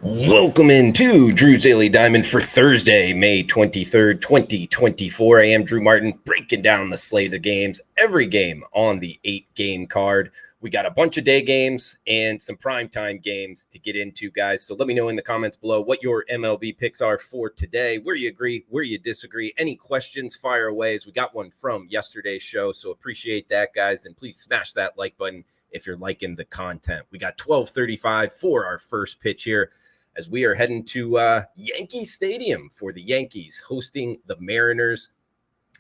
Welcome into Drew's Daily Diamond for Thursday, May 23rd, 2024. I am Drew Martin, breaking down the slate of games, every game on the 8-game card. We got a bunch of day games and some primetime games to get into, guys. So let me know in the comments below what your MLB picks are for today, where you agree, where you disagree. Any questions, fire away, as we got one from yesterday's show. So appreciate that, guys. And please smash that like button if you're liking the content. We got 12:35 for our first pitch here, as we are heading to Yankee Stadium for the Yankees hosting the Mariners.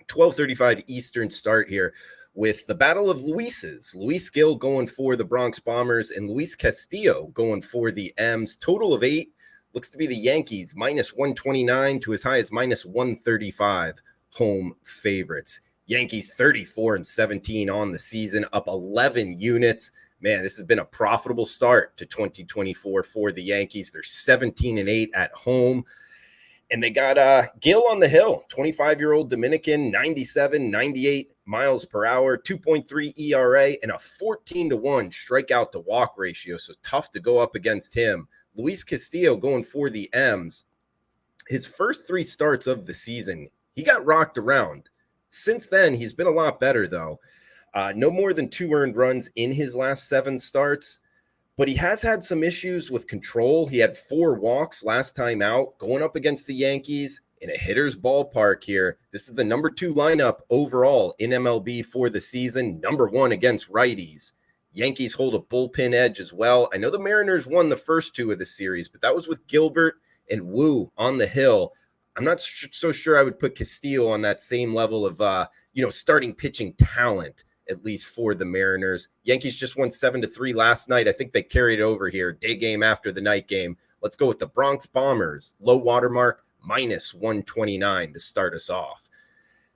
12:35 Eastern start here with the Battle of Luis's. Luis Gil going for the Bronx Bombers and Luis Castillo going for the M's. Total of 8 looks to be the Yankees minus 129 to as high as minus 135 home favorites. Yankees 34-17 on the season, up 11 units. Man, this has been a profitable start to 2024 for the Yankees. They're 17-8 at home. And they got Gil on the hill, 25-year-old Dominican, 97, 98 miles per hour, 2.3 ERA, and a 14-1 strikeout to walk ratio. So tough to go up against him. Luis Castillo going for the M's. His first 3 starts of the season, he got rocked around. Since then, he's been a lot better, though. No more than 2 earned runs in his last 7 starts, but he has had some issues with control. He had 4 walks last time out, going up against the Yankees in a hitter's ballpark here. This is the number 2 lineup overall in MLB for the season, number 1 against righties. Yankees hold a bullpen edge as well. I know the Mariners won the first 2 of the series, but that was with Gilbert and Wu on the hill. I'm not so sure I would put Castillo on that same level of, starting pitching talent, at least for the Mariners. Yankees just won 7-3 last night. I think they carried it over here, day game after the night game. Let's go with the Bronx Bombers, low watermark, minus 129 to start us off.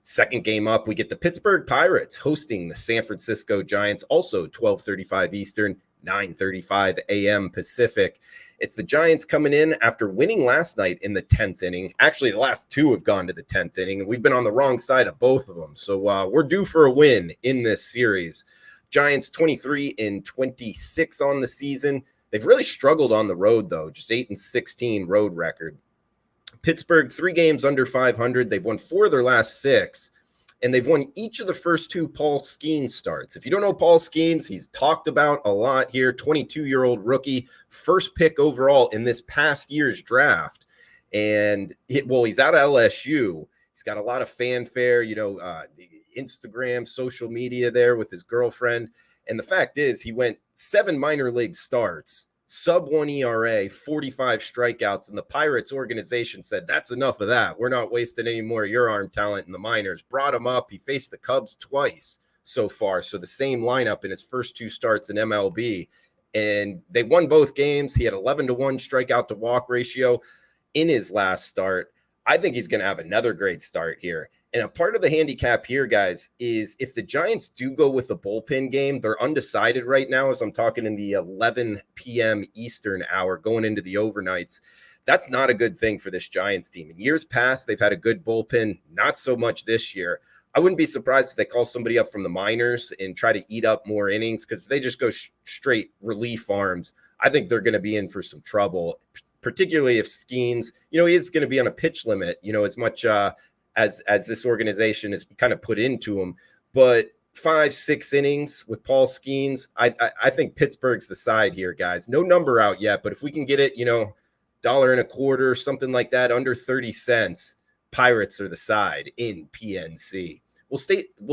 Second game up, we get the Pittsburgh Pirates hosting the San Francisco Giants, also 12:35 Eastern, 9:35 a.m. Pacific. It's the Giants coming in after winning last night in the 10th inning. Actually, the last 2 have gone to the 10th inning, and we've been on the wrong side of both of them. So we're due for a win in this series. Giants 23-26 on the season. They've really struggled on the road, though, just 8-16 road record. Pittsburgh, 3 games under 500. They've won 4 of their last 6. And they've won each of the first 2 Paul Skeens starts. If you don't know Paul Skeens, he's talked about a lot here. 22-year-old rookie, first pick overall in this past year's draft. And he's out of LSU. He's got a lot of fanfare, Instagram, social media there with his girlfriend. And the fact is, he went 7 minor league starts, sub 1 ERA, 45 strikeouts, and the Pirates organization said, that's enough of that. We're not wasting any more of your arm talent in the minors. Brought him up. He faced the Cubs twice so far, so the same lineup in his first 2 starts in MLB, and they won both games. He had 11-1 strikeout to walk ratio in his last start. I think he's going to have another great start here. And a part of the handicap here, guys, is if the Giants do go with the bullpen game, they're undecided right now as I'm talking in the 11 p.m. Eastern hour going into the overnights. That's not a good thing for this Giants team. In years past, they've had a good bullpen, not so much this year. I wouldn't be surprised if they call somebody up from the minors and try to eat up more innings, because if they just go straight relief arms, I think they're going to be in for some trouble, particularly if Skeens, he is going to be on a pitch limit, as much as this organization has kind of put into him. But 5-6 innings with Paul Skeens, I think Pittsburgh's the side here, guys. No number out yet, but if we can get it, $1.25, something like that, under 30 cents, Pirates are the side in PNC. We'll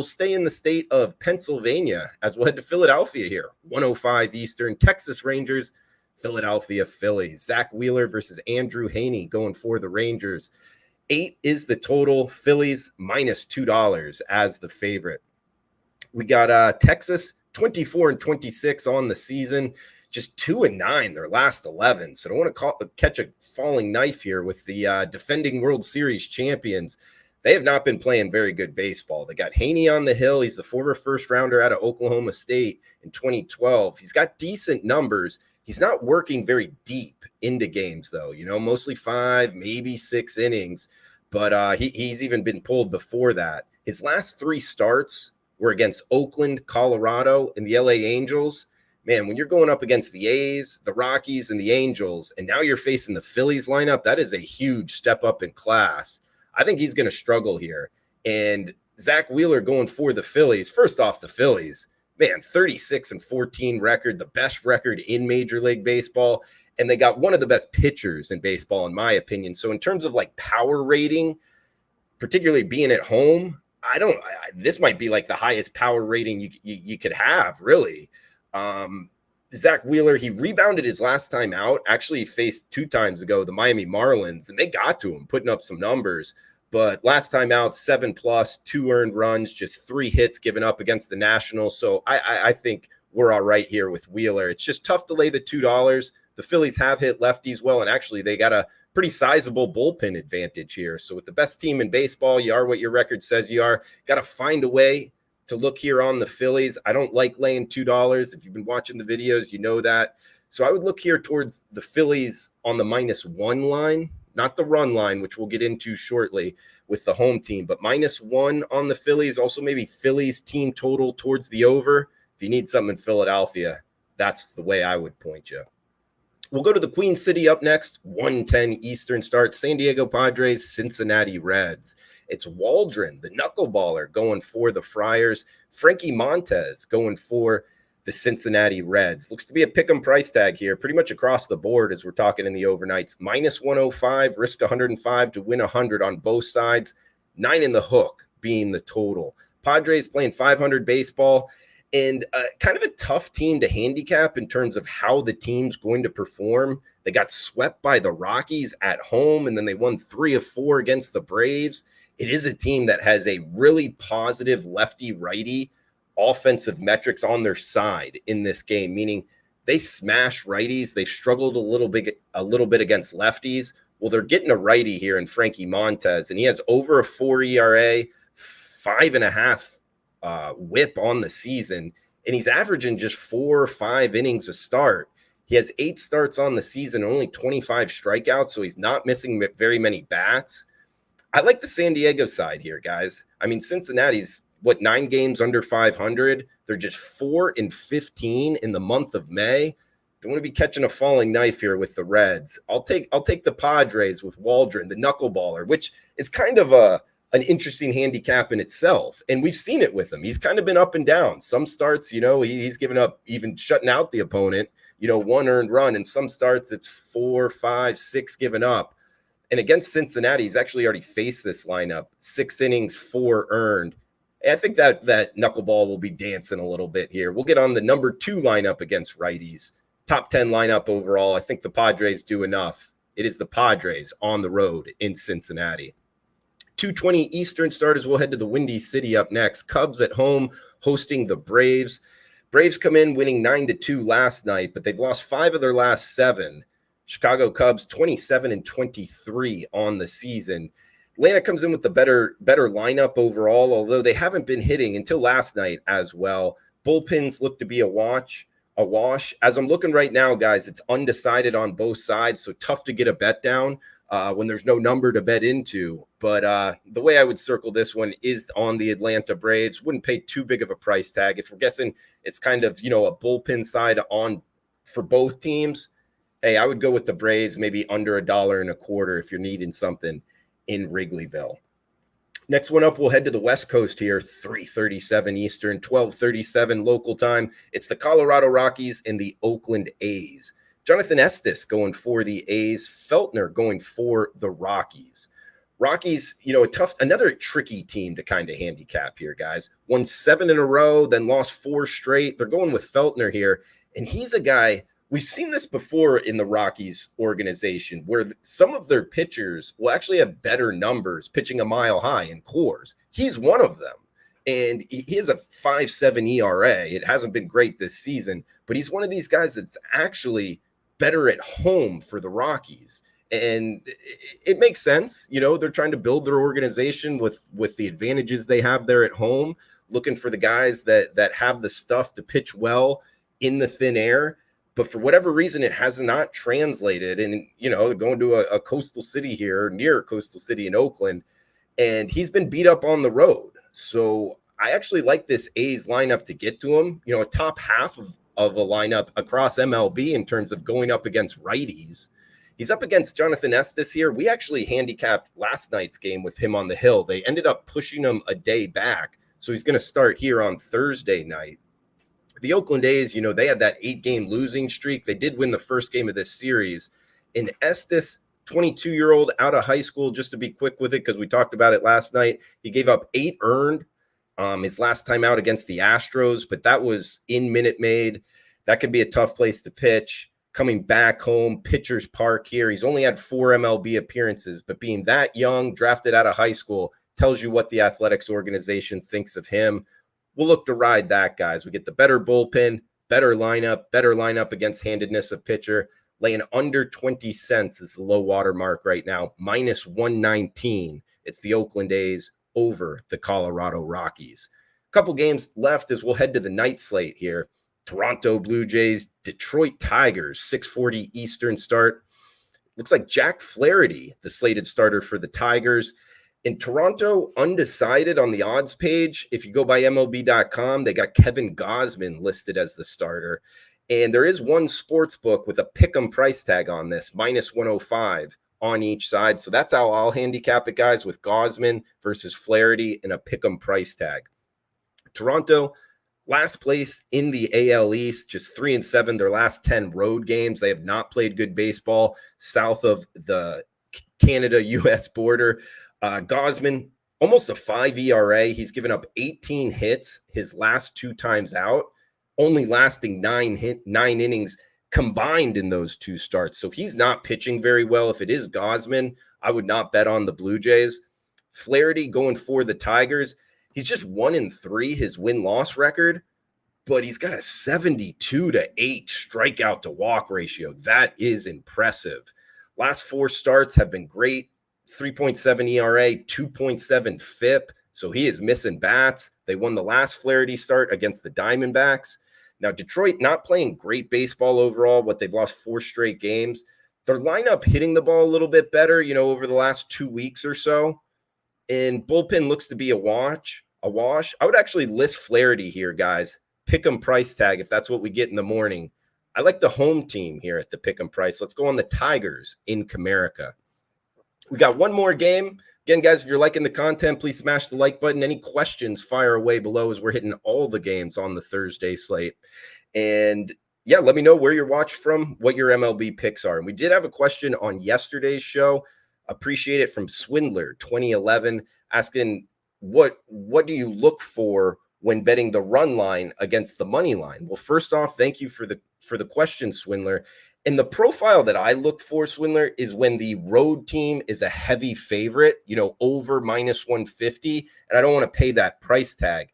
stay in the state of Pennsylvania as we'll head to Philadelphia here. 105 Eastern, Texas Rangers, Philadelphia Phillies. Zach Wheeler versus Andrew Haney going for the Rangers. 8 is the total. Phillies minus $2 as the favorite. We got Texas 24-26 on the season, just 2-9 their last 11. So I don't want to catch a falling knife here with the defending World Series champions. They have not been playing very good baseball. They got Haney on the hill. He's the former first rounder out of Oklahoma State in 2012. He's got decent numbers. He's not working very deep into games, though, mostly 5, maybe 6 innings. But he's even been pulled before that. His last 3 starts were against Oakland, Colorado, and the LA Angels. man, when you're going up against the A's, the Rockies, and the Angels, and now you're facing the Phillies lineup, that is a huge step up in class. I think he's going to struggle here. And Zach Wheeler going for the Phillies. First off, the Phillies, man, 36-14 record, the best record in Major League Baseball. And they got one of the best pitchers in baseball, in my opinion. So in terms of like power rating, particularly being at home, this might be like the highest power rating you could have, really. Zach Wheeler, he rebounded his last time out. Actually, he faced 2 times ago the Miami Marlins, and they got to him, putting up some numbers. But last time out, 7+, 2 earned runs, just 3 hits given up against the Nationals. So I think we're all right here with Wheeler. It's just tough to lay the $2. The Phillies have hit lefties well, and actually they got a pretty sizable bullpen advantage here. So with the best team in baseball, you are what your record says you are. Got to find a way to look here on the Phillies. I don't like laying $2. If you've been watching the videos, you know that. So I would look here towards the Phillies on the -1 line, not the run line, which we'll get into shortly with the home team, but -1 on the Phillies. Also maybe Phillies team total towards the over. If you need something in Philadelphia, that's the way I would point you. We'll go to the Queen City up next, 1:10 Eastern start, San Diego Padres, Cincinnati Reds. It's Waldron, the knuckleballer, going for the Friars. Frankie Montes going for the Cincinnati Reds. Looks to be a pick'em price tag here, pretty much across the board as we're talking in the overnights. -105, risk 105 to win 100 on both sides. 9 in the hook being the total. Padres playing 500 baseball. And kind of a tough team to handicap in terms of how the team's going to perform. They got swept by the Rockies at home, and then they won 3 of 4 against the Braves. It is a team that has a really positive lefty-righty offensive metrics on their side in this game, meaning they smash righties. They've struggled a little bit against lefties. Well, they're getting a righty here in Frankie Montes, and he has over a 4 ERA, 5.5 whip on the season, and he's averaging just 4 or 5 innings a start. He has 8 starts on the season, only 25 strikeouts, so he's not missing very many bats. I like the San Diego side here, guys. I mean, Cincinnati's 9 games under 500. They're just 4-15 in the month of May. Don't want to be catching a falling knife here with the Reds. I'll take the Padres with Waldron, the knuckleballer, which is kind of an interesting handicap in itself. And we've seen it with him. He's kind of been up and down. Some starts, he's given up, even shutting out the opponent, 1 earned run. And some starts it's 4, 5, 6 given up. And against Cincinnati, he's actually already faced this lineup, 6 innings, 4 earned. And I think that knuckleball will be dancing a little bit here. We'll get on the number 2 lineup against righties. Top 10 lineup overall. I think the Padres do enough. It is the Padres on the road in Cincinnati. 2:20 Eastern starters. We'll head to the Windy City up next. Cubs at home hosting the Braves. Braves come in winning 9-2 last night, but they've lost 5 of their last 7. Chicago Cubs 27-23 on the season. Atlanta comes in with the better lineup overall, although they haven't been hitting until last night as well. Bullpens look to be a wash. As I'm looking right now, guys, it's undecided on both sides, so tough to get a bet down when there's no number to bet into. But the way I would circle this one is on the Atlanta Braves. Wouldn't pay too big of a price tag. If we're guessing it's kind of, a bullpen side on for both teams, hey, I would go with the Braves, maybe under $1.25 if you're needing something in Wrigleyville. Next one up, we'll head to the West Coast here, 3:37 Eastern, 12:37 local time. It's the Colorado Rockies and the Oakland A's. Jonathan Estes going for the A's, Feltner going for the Rockies. Rockies, another tricky team to kind of handicap here, guys. Won 7 in a row, then lost 4 straight. They're going with Feltner here, and he's a guy, we've seen this before in the Rockies organization, where some of their pitchers will actually have better numbers pitching a mile high in cores. He's one of them. And he has a 5.7 ERA. It hasn't been great this season, but he's one of these guys that's actually better at home for the Rockies. And it makes sense. They're trying to build their organization with the advantages they have there at home, looking for the guys that have the stuff to pitch well in the thin air. But for whatever reason, it has not translated. And, they're going to a coastal city here, near a coastal city in Oakland, and he's been beat up on the road. So I actually like this A's lineup to get to him. A top half of a lineup across MLB in terms of going up against righties. He's up against Jonathan Estes here. We actually handicapped last night's game with him on the hill. They ended up pushing him a day back, so he's going to start here on Thursday night. The Oakland A's, they had that 8-game losing streak. They did win the first game of this series. And Estes, 22-year-old out of high school, just to be quick with it, because we talked about it last night, he gave up 8 earned his last time out against the Astros, but that was in Minute Maid. That could be a tough place to pitch. Coming back home, Pitchers Park here. He's only had 4 MLB appearances, but being that young, drafted out of high school, tells you what the athletics organization thinks of him. We'll look to ride that, guys. We get the better bullpen, better lineup against handedness of pitcher. Laying under 20 cents is the low water mark right now, minus 119. It's the Oakland A's over the Colorado Rockies. A couple games left as we'll head to the night slate here. Toronto Blue Jays, Detroit Tigers, 6:40 Eastern start. Looks like Jack Flaherty, the slated starter for the Tigers. In Toronto, undecided on the odds page. If you go by MLB.com, they got Kevin Gausman listed as the starter. And there is one sports book with a pick'em price tag on this, minus 105 on each side. So that's how I'll handicap it, guys, with Gausman versus Flaherty and a pick'em price tag. Toronto, last place in the AL East, just 3-7 their last 10 road games. They have not played good baseball south of the Canada-U.S. border. Gausman, almost a 5 ERA. He's given up 18 hits his last 2 times out, only lasting 9 innings combined in those 2 starts. So he's not pitching very well. If it is Gausman, I would not bet on the Blue Jays. Flaherty going for the Tigers. He's just 1-3 his win-loss record, but he's got a 72-8 strikeout to walk ratio. That is impressive. Last 4 starts have been great. 3.7 ERA, 2.7 FIP. So he is missing bats. They won the last Flaherty start against the Diamondbacks. Now, Detroit not playing great baseball overall, but they've lost 4 straight games. Their lineup hitting the ball a little bit better, over the last 2 weeks or so. And bullpen looks to be a wash. I would actually list Flaherty here, guys. Pick 'em price tag if that's what we get in the morning. I like the home team here at the pick 'em price. Let's go on the Tigers in Comerica. We got one more game. Again, guys, if you're liking the content, please smash the like button. Any questions, fire away below as we're hitting all the games on the Thursday slate. And yeah, let me know where you're watching from, what your MLB picks are. And we did have a question on yesterday's show. Appreciate it, from Swindler 2011, asking what do you look for when betting the run line against the money line? Well, first off, thank you for the question, Swindler. And the profile that I look for, Swindler, is when the road team is a heavy favorite, over minus 150, and I don't want to pay that price tag,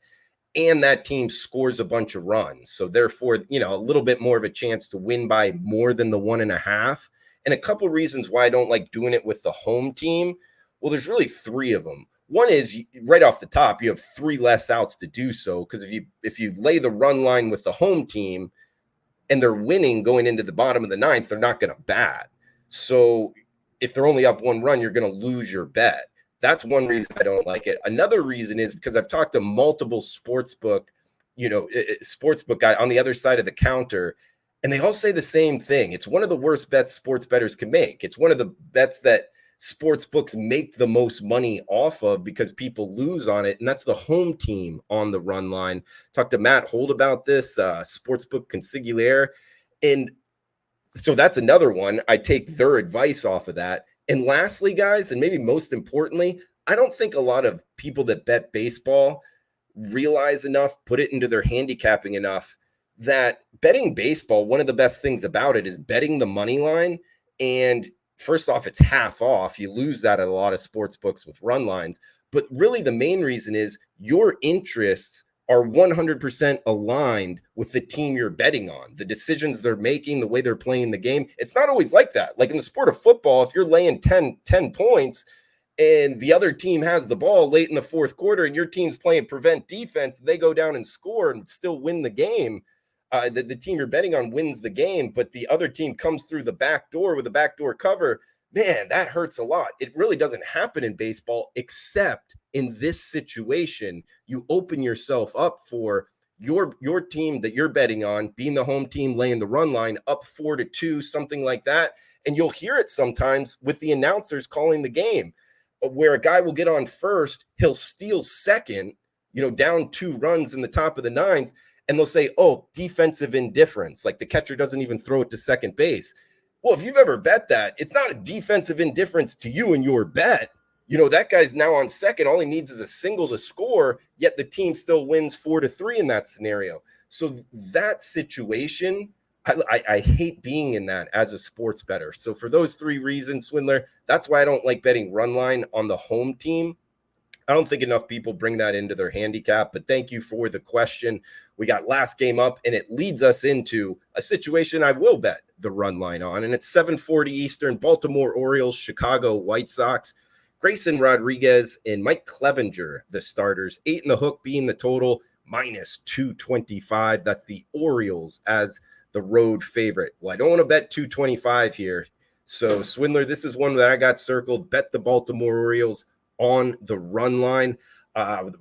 and that team scores a bunch of runs. So therefore, a little bit more of a chance to win by more than the 1.5. And a couple reasons why I don't like doing it with the home team. Well, there's really 3 of them. One is, right off the top, you have 3 less outs to do so, because if you lay the run line with the home team, and they're winning going into the bottom of the 9th, they're not going to bat. So if they're only up 1 run, you're going to lose your bet. That's one reason I don't like it. Another reason is because I've talked to multiple sportsbook guy on the other side of the counter, and they all say the same thing. It's one of the worst bets sports bettors can make. It's one of the bets that sports books make the most money off of because people lose on it, and that's the home team on the run line. Talked to Matt Holt about this, sportsbook consigliere, and so that's another one. I take their advice off of that. And lastly, guys, and maybe most importantly, I don't think a lot of people that bet baseball realize enough, put it into their handicapping enough, that betting baseball, one of the best things about it is betting the money line. And first off, it's half off. You lose that at a lot of sports books with run lines. But really the main reason is your interests are 100% aligned with the team you're betting on. The decisions they're making, the way they're playing the game. It's not always like that. Like in the sport of football, if you're laying 10 points and the other team has the ball late in the 4th quarter and your team's playing prevent defense, they go down and score and still win the game. The team you're betting on wins the game, but the other team comes through the back door with a backdoor cover. Man, that hurts a lot. It really doesn't happen in baseball, except in this situation. You open yourself up for your team that you're betting on being the home team laying the run line up 4-2, something like that. And you'll hear it sometimes with the announcers calling the game, where a guy will get on first, he'll steal second, down 2 runs in the top of the ninth, and they'll say, oh, defensive indifference, like the catcher doesn't even throw it to second base. Well, if you've ever bet that, it's not a defensive indifference to you and your bet. That guy's now on second. All he needs is a single to score, yet the team still wins 4-3 in that scenario. So that situation, I hate being in that as a sports bettor. So for those 3 reasons, Swindler, that's why I don't like betting run line on the home team. I don't think enough people bring that into their handicap, but thank you for the question. We got last game up, and it leads us into a situation I will bet the run line on, and it's 7:40 Eastern, Baltimore Orioles, Chicago White Sox. Grayson Rodriguez and Mike Clevenger, the starters, 8 in the hook being the total, minus 225. That's the Orioles as the road favorite. Well, I don't want to bet 225 here. So, Swindler, this is one that I got circled. Bet the Baltimore Orioles on the run line.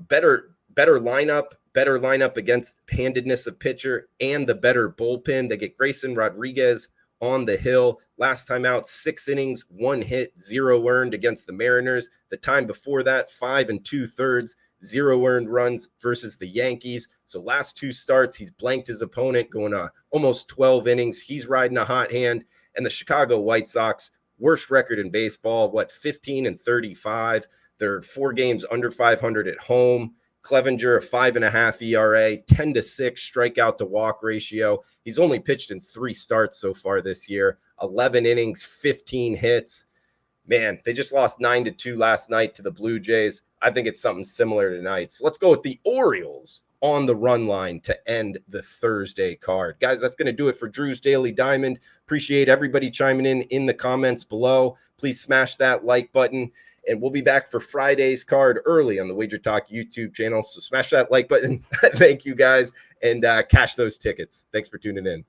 Better lineup against handedness of pitcher and the better bullpen. They get Grayson Rodriguez on the hill. Last time out, 6 innings, 1 hit, 0 earned against the Mariners. The time before that, 5 2/3, 0 earned runs versus the Yankees. So last 2 starts, he's blanked his opponent, going almost 12 innings. He's riding a hot hand. And the Chicago White Sox, worst record in baseball, 15-35. They're 4 games under 500 at home. Clevenger, a 5.5 ERA, 10-6 strikeout to walk ratio. He's only pitched in 3 starts so far this year, 11 innings, 15 hits. Man, they just lost 9-2 last night to the Blue Jays. I think it's something similar tonight. So let's go with the Orioles on the run line to end the Thursday card. Guys, that's going to do it for Drew's Daily Diamond. Appreciate everybody chiming in the comments below. Please smash that like button. And we'll be back for Friday's card early on the WagerTalk YouTube channel. So smash that like button. Thank you, guys. And cash those tickets. Thanks for tuning in.